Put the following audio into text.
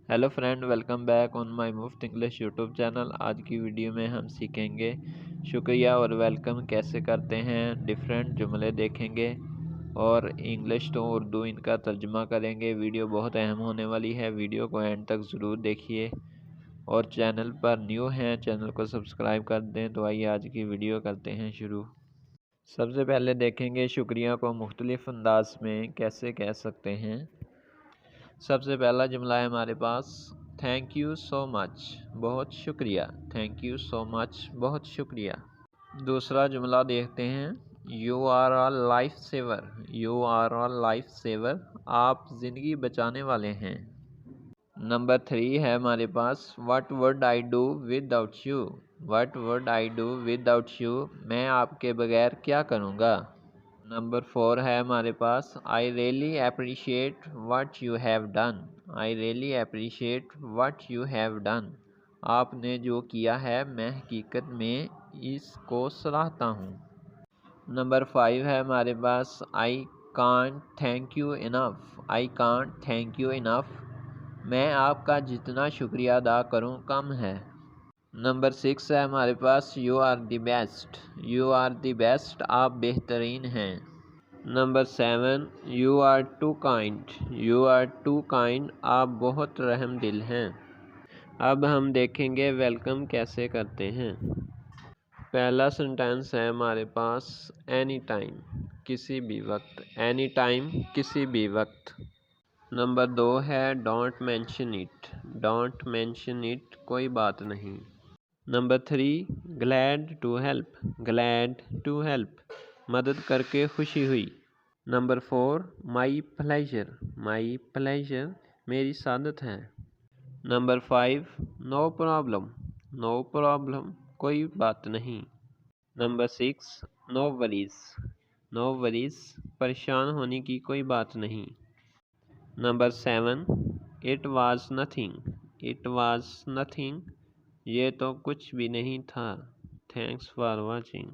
Hello friend, welcome back on my मुफ्त English YouTube channel. आज की वीडियो में हम सीखेंगे शुक्रिया और वेलकम कैसे करते हैं। डिफरेंट जुमले देखेंगे और इंग्लिश तो उर्दू इनका तर्जुमा करेंगे। वीडियो बहुत अहम होने वाली है, वीडियो को एंड तक ज़रूर देखिए और चैनल पर न्यू हैं चैनल को सब्सक्राइब कर दें। तो आइए आज की वीडियो करते हैं शुरू। सबसे पहले देखेंगे शुक्रिया को मुख्तलिफ अंदाज में कैसे कह सकते हैं। सबसे पहला जुमला है हमारे पास, थैंक यू सो मच, बहुत शुक्रिया। थैंक यू सो मच, बहुत शुक्रिया। दूसरा जुमला देखते हैं, you are a life saver. You are a life saver, आप ज़िंदगी बचाने वाले हैं। नंबर 3 है हमारे पास, what would I do without you. What would I do without you, मैं आपके बगैर क्या करूँगा। नंबर 4 है हमारे पास, I really appreciate what you have done. I really appreciate what you have done, आपने जो किया है मैं हकीकत में इसको सराहता हूँ। नंबर 5 है हमारे पास, I can't thank you enough. I can't thank you enough, मैं आपका जितना शुक्रिया अदा करूँ कम है। नंबर 6 है हमारे पास, you are the best. You are the best, आप बेहतरीन हैं। Number 7, you are too kind. You are too kind, आप बहुत रहम दिल हैं। अब हम देखेंगे वेलकम कैसे करते हैं। पहला सेंटेंस है हमारे पास, एनी टाइम, किसी भी वक्त। एनी टाइम, किसी भी वक्त। नंबर 2 है, don't mention it. Don't mention it, कोई बात नहीं। Number 3, glad to help. Glad to help, मदद करके खुशी हुई। Number 4, my pleasure. My pleasure, मेरी सादत है। Number 5, no problem. No problem, कोई बात नहीं। Number 6, no worries. No worries, परेशान होने की कोई बात नहीं। Number 7, it was nothing. It was nothing, ये तो कुछ भी नहीं था। Thanks for watching.